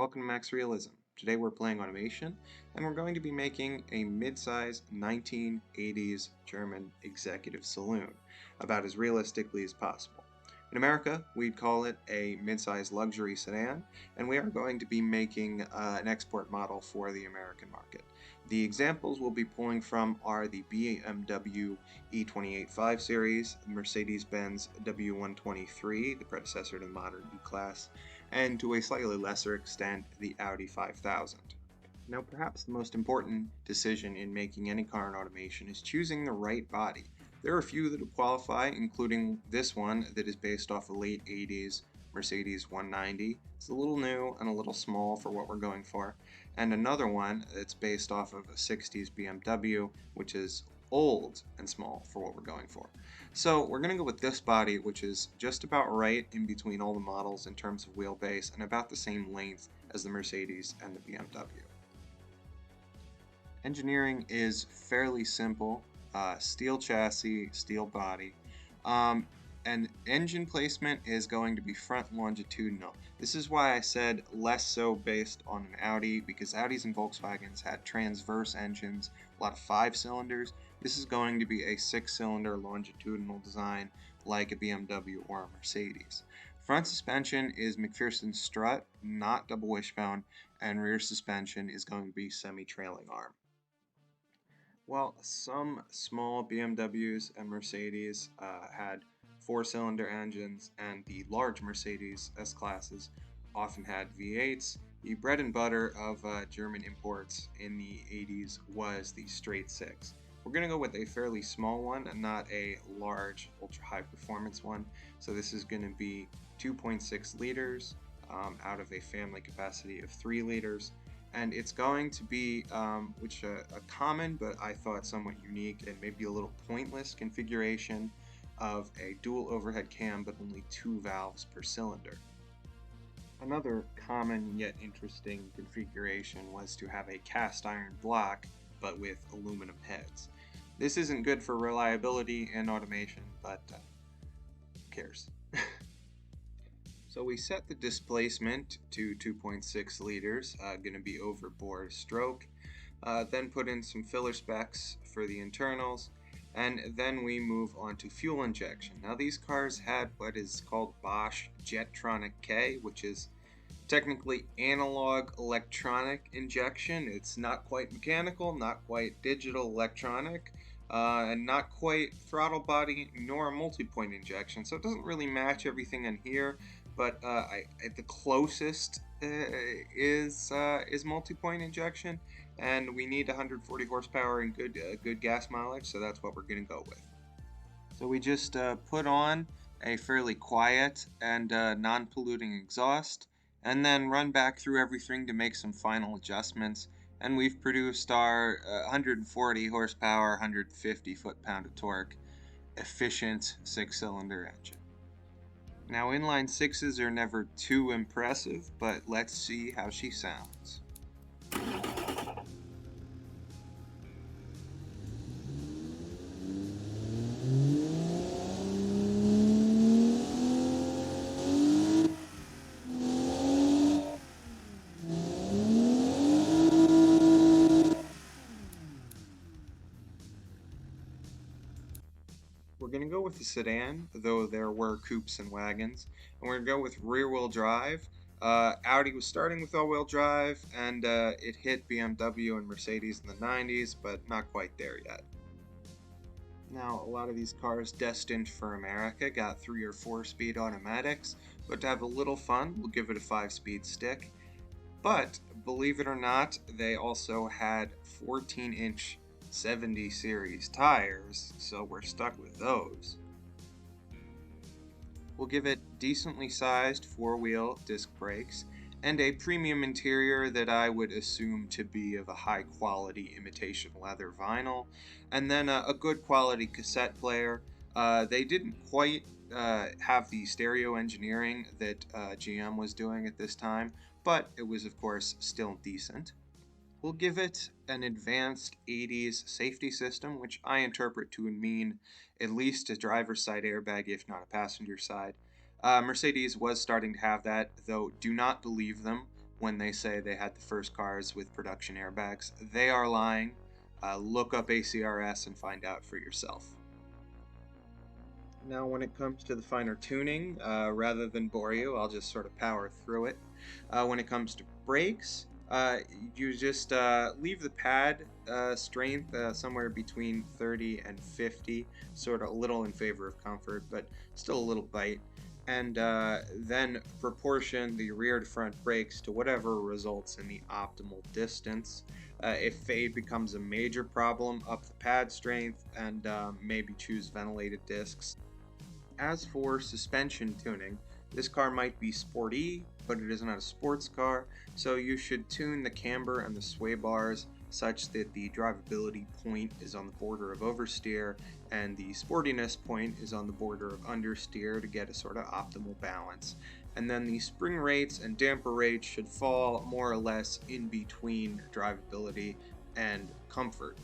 welcome to Max Realism. Today we're playing automation, and we're going to be making a mid-size 1980s German executive saloon, about as realistically as possible. In America, we'd call it a mid-size luxury sedan, and we are going to be making an export model for the American market. The examples we'll be pulling from are the BMW E28 5 Series, Mercedes-Benz W123, the predecessor to the modern E-Class, and to a slightly lesser extent, the Audi 5000. Now, perhaps the most important decision in making any car in automation is choosing the right body. There are a few that will qualify, including this one that is based off a late 80s Mercedes 190. It's a little new and a little small for what we're going for. And another one that's based off of a 60s BMW, which is old and small for what we're going for. So we're going to go with this body, which is just about right in between all the models in terms of wheelbase and about the same length as the Mercedes and the BMW. Engineering is fairly simple. Steel chassis, steel body. And engine placement is going to be front longitudinal. This is why I said less so based on an Audi, because Audis and Volkswagens had transverse engines, a lot of 5 cylinders. This is going to be a 6-cylinder longitudinal design like a BMW or a Mercedes. Front suspension is McPherson strut, not double wishbone, and rear suspension is going to be semi-trailing arm. Well, some small BMWs and Mercedes had 4-cylinder engines, and the large Mercedes S-classes often had V8s. The bread and butter of German imports in the 80s was the straight 6. We're going to go with a fairly small one and not a large, ultra-high performance one. So this is going to be 2.6 liters out of a family capacity of 3 liters. And it's going to be a common, but I thought somewhat unique and maybe a little pointless configuration of a dual overhead cam, but only 2 valves per cylinder. Another common yet interesting configuration was to have a cast iron block, but with aluminum heads. This isn't good for reliability and automation, but who cares? So we set the displacement to 2.6 liters, going to be over bore stroke, then put in some filler specs for the internals, and then we move on to fuel injection. Now these cars had what is called Bosch Jetronic K, which is technically analog electronic injection. It's not quite mechanical, not quite digital electronic, and not quite throttle body nor a multi-point injection. So it doesn't really match everything in here, but the closest is multi-point injection, and we need 140 horsepower and good gas mileage, so that's what we're going to go with. So we just put on a fairly quiet and non-polluting exhaust, and then run back through everything to make some final adjustments, and we've produced our 140 horsepower, 150 foot-pound of torque, efficient 6-cylinder engine. Now, inline 6s are never too impressive, but let's see how she sounds. We're going to go with the sedan, though there were coupes and wagons, and we're going to go with rear-wheel drive. Audi was starting with all-wheel drive, and it hit BMW and Mercedes in the 90s, but not quite there yet. Now, a lot of these cars destined for America got 3 or 4-speed automatics, but to have a little fun, we'll give it a 5-speed stick. But, believe it or not, they also had 14-inch 70 series tires, so we're stuck with those. We'll give it decently sized 4-wheel disc brakes and a premium interior that I would assume to be of a high quality imitation leather vinyl, and then a good quality cassette player. They didn't quite have the stereo engineering that GM was doing at this time, but it was of course still decent. We'll give it an advanced 80s safety system, which I interpret to mean at least a driver's side airbag, if not a passenger side. Mercedes was starting to have that, though do not believe them when they say they had the first cars with production airbags. They are lying. Look up ACRS and find out for yourself. Now when it comes to the finer tuning, rather than bore you, I'll just sort of power through it. When it comes to brakes, you just leave the pad strength somewhere between 30 and 50, sort of a little in favor of comfort, but still a little bite. And then proportion the rear to front brakes to whatever results in the optimal distance. If fade becomes a major problem, up the pad strength and maybe choose ventilated discs. As for suspension tuning, this car might be sporty, but it is not a sports car, so you should tune the camber and the sway bars such that the drivability point is on the border of oversteer and the sportiness point is on the border of understeer to get a sort of optimal balance. And then the spring rates and damper rates should fall more or less in between drivability and comfort.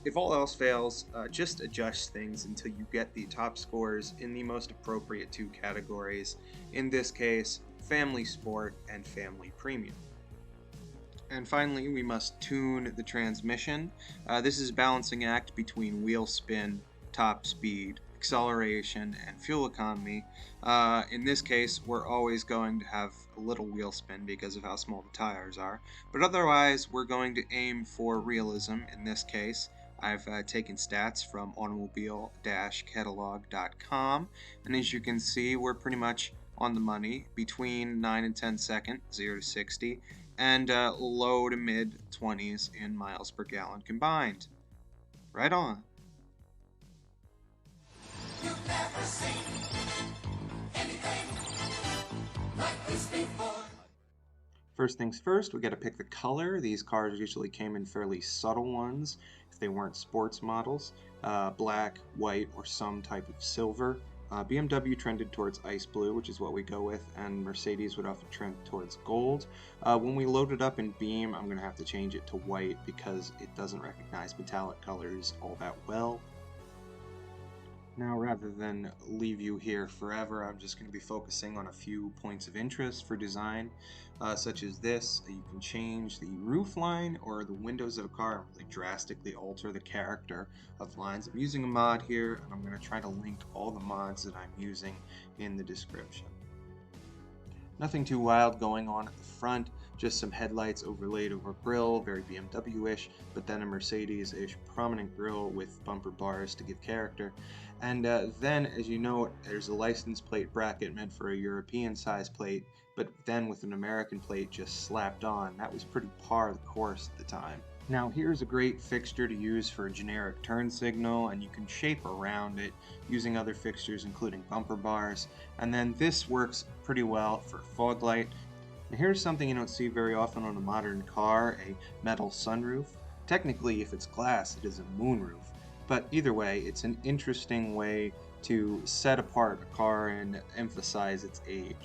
If all else fails, just adjust things until you get the top scores in the most appropriate two categories, in this case, family sport and family premium. And finally, we must tune the transmission. This is a balancing act between wheel spin, top speed, acceleration, and fuel economy. In this case, we're always going to have a little wheel spin because of how small the tires are, but otherwise we're going to aim for realism. In this case, I've taken stats from automobile-catalog.com, and as you can see, we're pretty much on the money, between 9 and 10 seconds, 0 to 60, and low to mid 20s in miles per gallon combined. Right on. You've never seen anything like this before. First things first, we got to pick the color. These cars usually came in fairly subtle ones if they weren't sports models. Black, white, or some type of silver. BMW trended towards ice blue, which is what we go with, and Mercedes would often trend towards gold. When we load it up in Beam, I'm going to have to change it to white because it doesn't recognize metallic colors all that well. Now, rather than leave you here forever, I'm just going to be focusing on a few points of interest for design, such as this. You can change the roof line or the windows of a car and really drastically alter the character of lines. I'm using a mod here, and I'm going to try to link all the mods that I'm using in the description. Nothing too wild going on at the front, just some headlights overlaid over grille, very BMW-ish, but then a Mercedes-ish prominent grille with bumper bars to give character. And then, as you note, there's a license plate bracket meant for a European size plate, but then with an American plate just slapped on. That was pretty par the course at the time. Now here's a great fixture to use for a generic turn signal, and you can shape around it using other fixtures including bumper bars. And then this works pretty well for fog light. Now here's something you don't see very often on a modern car, a metal sunroof. Technically, if it's glass, it is a moonroof. But either way, it's an interesting way to set apart a car and emphasize its age.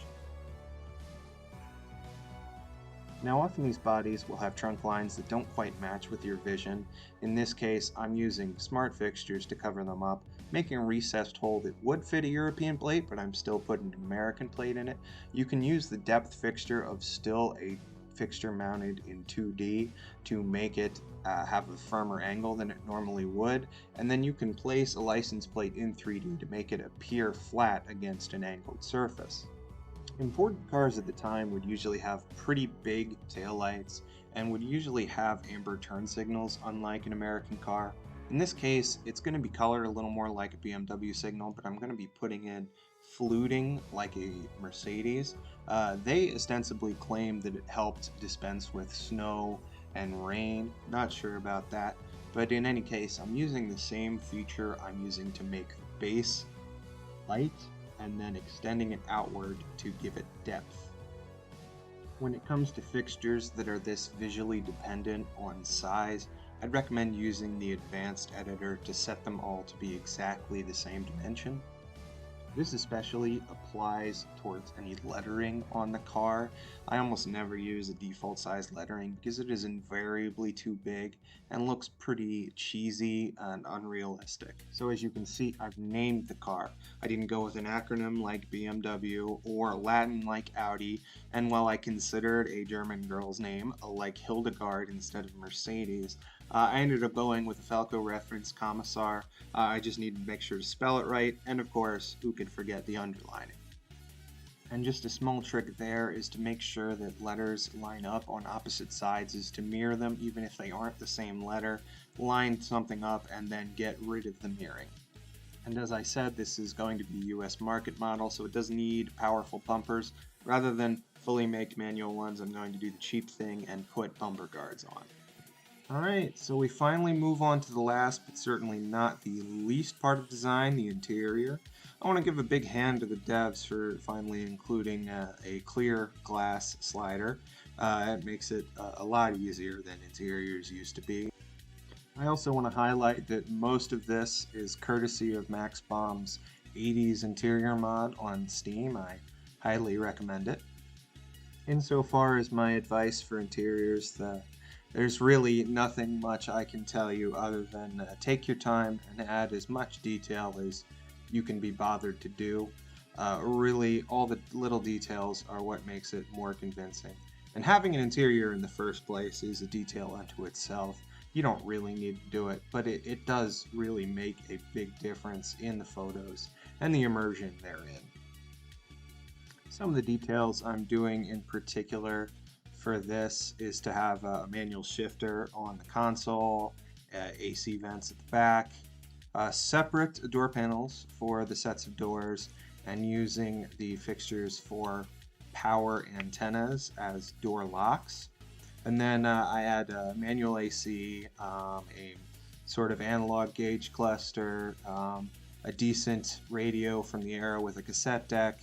Now often these bodies will have trunk lines that don't quite match with your vision. In this case, I'm using smart fixtures to cover them up, making a recessed hole that would fit a European plate, but I'm still putting an American plate in it. You can use the depth fixture of still a fixture mounted in 2D to make it have a firmer angle than it normally would, and then you can place a license plate in 3D to make it appear flat against an angled surface. Imported cars at the time would usually have pretty big taillights and would usually have amber turn signals, unlike an American car. In this case, it's going to be colored a little more like a BMW signal, but I'm going to be putting in fluting like a Mercedes. They ostensibly claim that it helped dispense with snow and rain. Not sure about that, but in any case, I'm using the same feature I'm using to make the base light, and then extending it outward to give it depth. When it comes to fixtures that are this visually dependent on size, I'd recommend using the advanced editor to set them all to be exactly the same dimension. This especially applies towards any lettering on the car. I almost never use a default size lettering because it is invariably too big and looks pretty cheesy and unrealistic. So as you can see, I've named the car. I didn't go with an acronym like BMW or Latin like Audi, and while I considered a German girl's name like Hildegard instead of Mercedes, I ended up going with a Falco reference, Commissar. I just needed to make sure to spell it right, and of course, who could forget the underlining? And just a small trick there is to make sure that letters line up on opposite sides, is to mirror them even if they aren't the same letter. Line something up and then get rid of the mirroring. And as I said, this is going to be a US market model, so it does need powerful bumpers. Rather than fully make manual ones, I'm going to do the cheap thing and put bumper guards on. Alright, so we finally move on to the last, but certainly not the least part of design, the interior. I want to give a big hand to the devs for finally including a clear glass slider. It makes it a lot easier than interiors used to be. I also want to highlight that most of this is courtesy of Max Bomb's 80s interior mod on Steam. I highly recommend it. Insofar as my advice for interiors, there's really nothing much I can tell you other than take your time and add as much detail as you can be bothered to do. Really, all the little details are what makes it more convincing. And having an interior in the first place is a detail unto itself. You don't really need to do it, but it does really make a big difference in the photos and the immersion therein. Some of the details I'm doing in particular for this is to have a manual shifter on the console, AC vents at the back, separate door panels for the sets of doors, and using the fixtures for power antennas as door locks. And then I add manual AC, a sort of analog gauge cluster, a decent radio from the era with a cassette deck,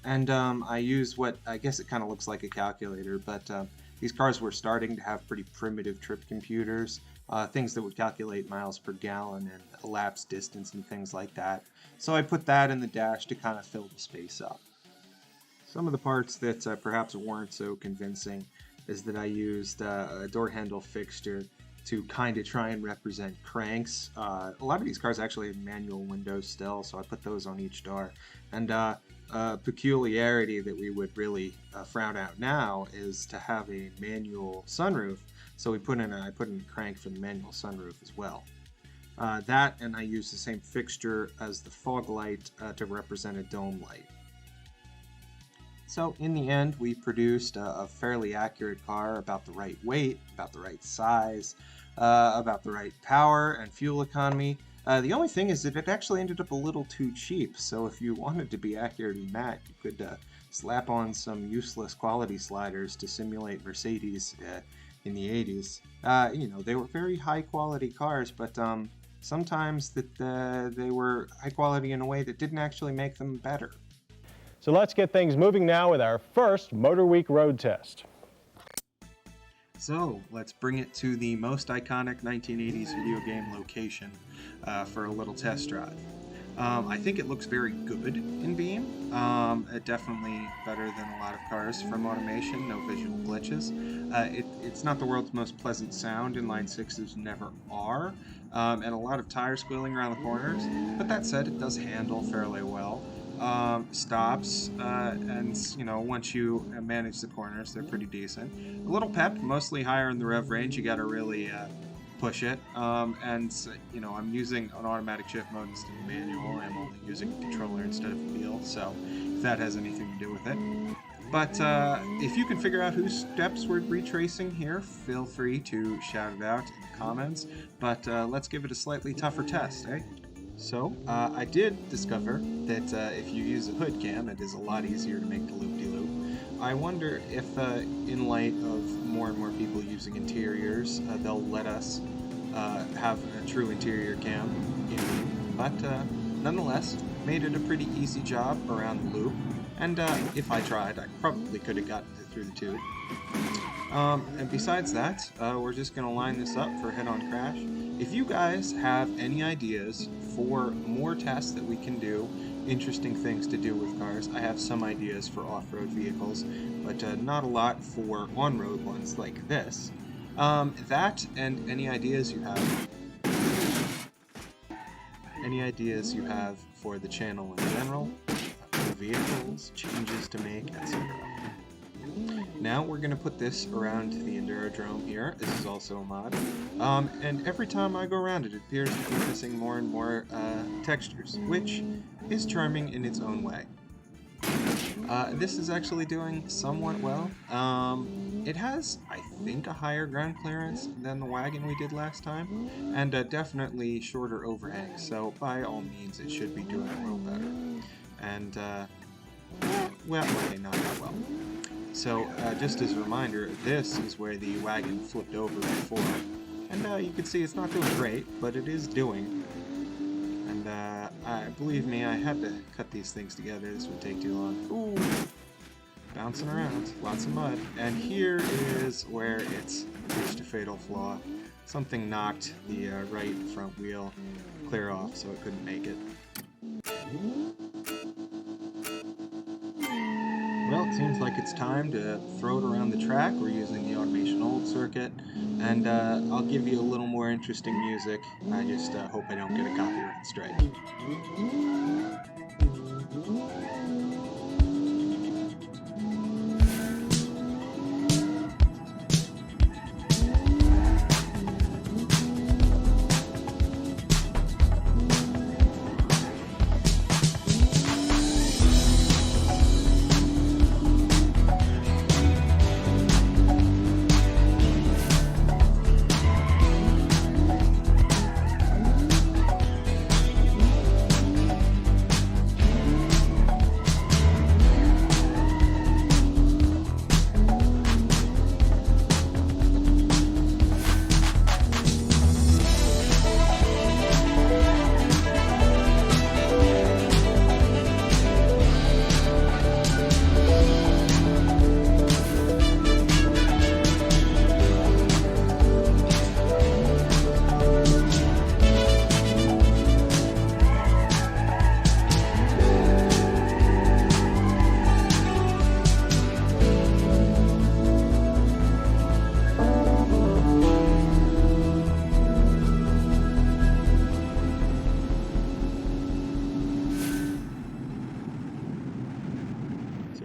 and I use what I guess it kind of looks like a calculator, but these cars were starting to have pretty primitive trip computers, things that would calculate miles per gallon and elapsed distance and things like that. So I put that in the dash to kind of fill the space up. Some of the parts that perhaps weren't so convincing is that I used a door handle fixture to kind of try and represent cranks. A lot of these cars actually have manual windows still, so I put those on each door. And a peculiarity that we would really frown out now is to have a manual sunroof. So I put in a crank for the manual sunroof as well. That, and I use the same fixture as the fog light to represent a dome light. So in the end, we produced a fairly accurate car, about the right weight, about the right size, about the right power and fuel economy. The only thing is that it actually ended up a little too cheap, so if you wanted to be accurate in that, you could slap on some useless quality sliders to simulate Mercedes in the 80s. You know, they were very high quality cars, but sometimes they were high quality in a way that didn't actually make them better. So let's get things moving now with our first Motor Week road test. So let's bring it to the most iconic 1980s video game location for a little test drive. I think it looks very good in Beam. Definitely better than a lot of cars from Automation, no visual glitches. It's not the world's most pleasant sound, inline sixes never are, and a lot of tire squealing around the corners, but that said, it does handle fairly well. Stops, and you know, once you manage the corners, they're pretty decent. A little pep, mostly higher in the rev range. You got to really push it. And you know, I'm using an automatic shift mode instead of manual. I'm only using a controller instead of a wheel, so if that has anything to do with it. But if you can figure out whose steps we're retracing here, feel free to shout it out in the comments. But let's give it a slightly tougher test, eh? So, I did discover that if you use a hood cam, it is a lot easier to make the loop-de-loop. I wonder if, in light of more and more people using interiors, they'll let us have a true interior cam in Beam. But nonetheless, made it a pretty easy job around the loop. And if I tried, I probably could have gotten it through the tube. And besides that, we're just going to line this up for head-on crash. If you guys have any ideas for more tests that we can do, interesting things to do with cars, I have some ideas for off-road vehicles, but not a lot for on-road ones like this. That and any ideas you have for the channel in general, vehicles, changes to make, etc. Now we're going to put this around the Endurodrome here. This is also a mod. And every time I go around it, it appears to be missing more and more textures, which is charming in its own way. This is actually doing somewhat well. It has, I think, a higher ground clearance than the wagon we did last time, and definitely shorter overhang, so by all means it should be doing a little better. And, well, okay, not that well. So, just as a reminder, this is where the wagon flipped over before. And you can see it's not doing great, but it is doing. And, believe me, I had to cut these things together. This would take too long. Ooh! Bouncing around. Lots of mud. And here is where it's reached a fatal flaw. Something knocked the right front wheel clear off, so it couldn't make it. Well, it seems like it's time to throw it around the track. We're using the automation hold circuit, and I'll give you a little more interesting music. I just hope I don't get a copyright strike.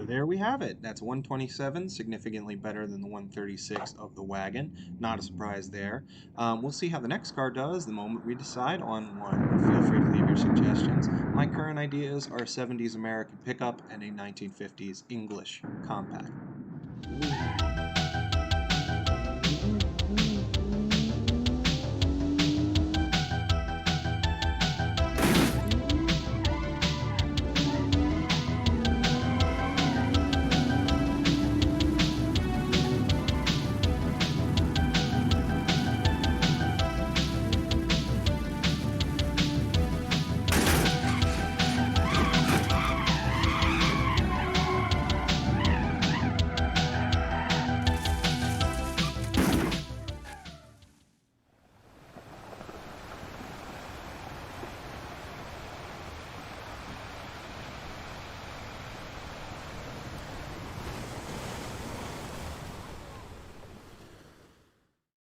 There we have it. That's 127, significantly better than the 136 of the wagon. Not a surprise there. We'll see how the next car does the moment we decide on one. Feel free to leave your suggestions. My current ideas are a 70s American pickup and a 1950s English compact.